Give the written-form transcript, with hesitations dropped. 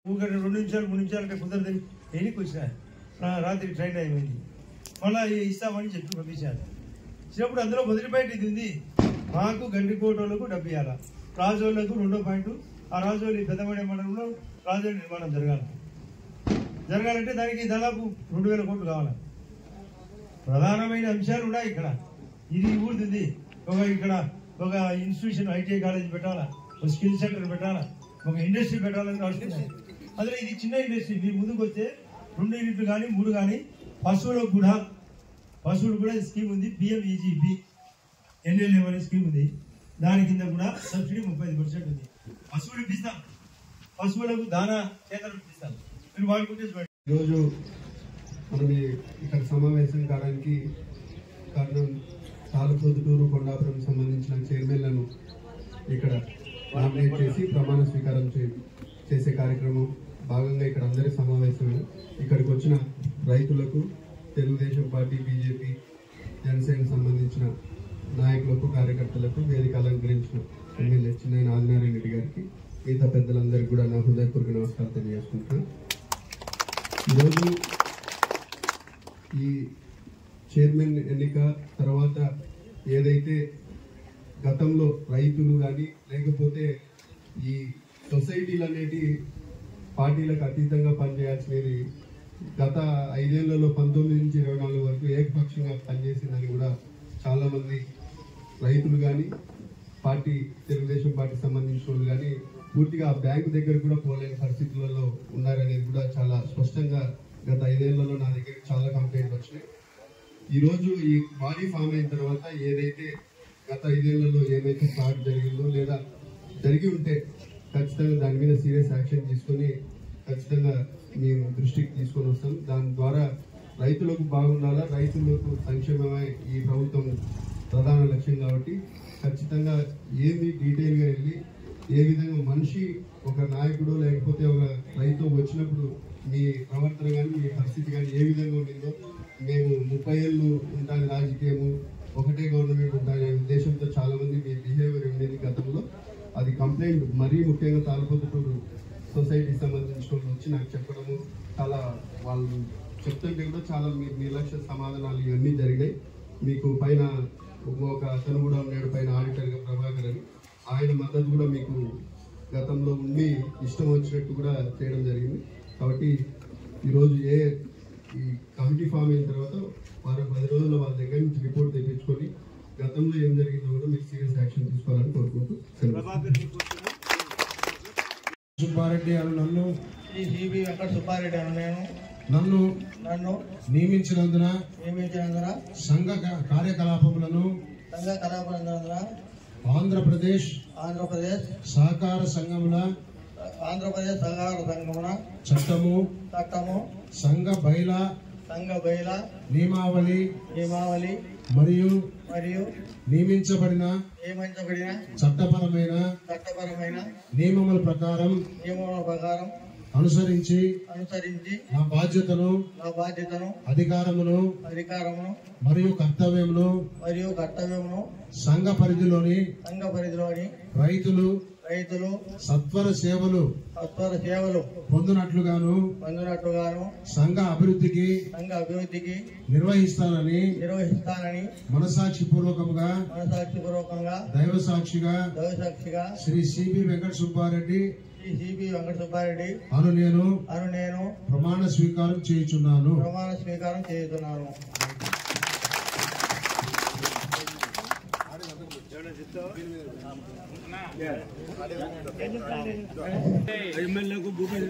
ఊరికే 2 నిమిషాలు 3 నిమిషాలు అంటే కుదరదని ఎన్నికి వచ్చిన రాత్రి ట్రైన్ అయిపోయింది. మళ్ళీ ఇస్తామని చెప్పి పంపించాను. ఇచ్చినప్పుడు అందులో మొదటి పాయింట్ ఇది ఉంది, మాకు గండికోటోళ్లకు డబ్బు ఇవ్వాలా, రాజోళ్లకు 2వ పాయింట్, ఆ రాజోళ్ళి పెద్దమడే మండలంలో రాజోళ్ళ నిర్మాణం జరగాలంటే దానికి దాదాపు 2000 కోట్లు కావాలి. ప్రధానమైన అంశాలు ఉన్నాయి ఇక్కడ. ఇది ఊరుతుంది, ఇక్కడ ఒక ఇన్స్టిట్యూషన్ ఐటీఐ కాలేజ్ పెట్టాలా, ఒక స్కిల్ సెంటర్ పెట్టాలా, ఒక ఇండస్ట్రీ పెట్టాలని రాసుకున్నాను. అదే ఇది చిన్న ఇండస్ట్రీ. మీరు ముందుకు వస్తే 2 యూనిట్లు కానీ 3 కానీ పశువులకు కూడా స్కీమ్ ఉంది. PMEGB NLM అనే స్కీమ్ ఉంది. దాని కింద కూడా సబ్సిడీ 35% ఉంది. పశువులు ఇప్పిస్తాం, పశువులకు దానా కేంద్రం ఇప్పిస్తాం. మీరు వాడుకుంటే ఈరోజు మనం ఇక్కడ సమావేశం కావడానికి కారణం తాలపొద్దుటూరు కొండాపురం సంబంధించిన చైర్మన్లను ఇక్కడ నామినేట్ చేసి ప్రమాణ స్వీకారం చేసే కార్యక్రమం భాగంగా ఇక్కడ అందరి సమావేశమే. ఇక్కడికి వచ్చిన రైతులకు, తెలుగుదేశం పార్టీ, బీజేపీ, జనసేన సంబంధించిన నాయకులకు, కార్యకర్తలకు, వేదిక అలంకరించిన ఎమ్మెల్యే చిన్నైన ఆదినారాయణ రెడ్డి గారికి, మిగతా పెద్దలందరికీ కూడా నా హృదయపూర్వక నమస్కారం తెలియజేసుకుంటున్నాను. ఈరోజు ఈ చైర్మన్ ఎన్నిక తర్వాత ఏదైతే గతంలో రైతులు కానీ లేకపోతే ఈ సొసైటీలు అనేటి పార్టీలకు అతీతంగా పనిచేయాల్సినది గత 5 ఏళ్లలో 19 నుంచి 24 వరకు ఏకపక్షంగా పనిచేసిందని కూడా చాలా మంది రైతులు కానీ తెలుగుదేశం పార్టీ సంబంధించిన వాళ్ళు కానీ పూర్తిగా బ్యాంకు దగ్గర కూడా పోలేని పరిస్థితులలో ఉన్నారనేది కూడా చాలా స్పష్టంగా గత 5 ఏళ్లలో నా దగ్గర చాలా కంప్లైంట్ వచ్చినాయి. ఈరోజు ఈ బాడీ ఫామ్ అయిన తర్వాత ఏదైతే గత 5 ఏళ్లలో ఏమైతే ఫ్రాడ్ జరిగిందో లేదా జరిగి ఉంటే ఖచ్చితంగా దాని మీద సీరియస్ యాక్షన్ తీసుకొని ఖచ్చితంగా మేము దృష్టికి తీసుకొని వస్తాం. దాని ద్వారా రైతులకు బాగుండాలా, రైతులకు సంక్షేమమే ఈ ప్రభుత్వం ప్రధాన లక్ష్యం. కాబట్టి ఖచ్చితంగా ఏమి డీటెయిల్గా వెళ్ళి ఏ విధంగా మనిషి ఒక నాయకుడు లేకపోతే ఒక రైతు వచ్చినప్పుడు మీ ప్రవర్తన కానీ మీ పరిస్థితి కానీ ఏ విధంగా ఉండిందో, మేము 30 ఏళ్ళు ఉంటాను రాజకీయము, ఒకటే గవర్నమెంట్ ఉంటాయనే ఉద్దేశంతో చాలా మంది మీ బిహేవియర్ ఉండేది గతంలో. అది కంప్లైంట్ మరీ ముఖ్యంగా తాలపొద్దుటూరు సొసైటీకి సంబంధించిన వాళ్ళు వచ్చి నాకు చెప్పడము, చాలా వాళ్ళు చెప్తుంటే కూడా చాలా నిర్లక్ష్య సమాధానాలు ఇవన్నీ జరిగాయి. మీకు పైన ఒక అతను కూడా ఉన్నాడు పైన ఆడిటర్గా, ప్రభాకర్ అని, ఆయన మద్దతు కూడా మీకు గతంలో ఉండి ఇష్టం వచ్చినట్టు కూడా చేయడం జరిగింది. కాబట్టి ఈరోజు ఈ కమిటీ ఫామ్ అయిన తర్వాత 10 రోజుల్లో వాళ్ళ దగ్గర నుంచి రిపోర్ట్ తెప్పించుకొని గతంలో ఏం జరిగిందో కూడా మీరు సీరియస్ యాక్షన్ తీసుకోవాలని కోరుకుంటూ సుబ్బారెడ్డి అని నన్ను సిబి వెంకట సుబ్బారెడ్డి అని నేను నన్ను నియమించినందున సంఘ కార్యకలాపములను ఆంధ్రప్రదేశ్ సహకార సంఘముల చట్టము సంఘ బైలా నియమావళి మరియు నియమించబడిన చట్టపరమైన నియమముల ప్రకారం అనుసరించి నా బాధ్యతను అధికారమును మరియు కర్తవ్యమును సంఘ పరిధిలోని రైతులు సత్వర సేవలు పొందినట్లుగాను సంఘ అభివృద్ధికి నిర్వహిస్తానని మనసాక్షి పూర్వకంగా దైవ సాక్షిగా శ్రీ సిబి వెంకట సుబ్బారెడ్డి అను నేను ప్రమాణ స్వీకారం చేయుచున్నాను. ఎమ్మెల్యేకు భూపతి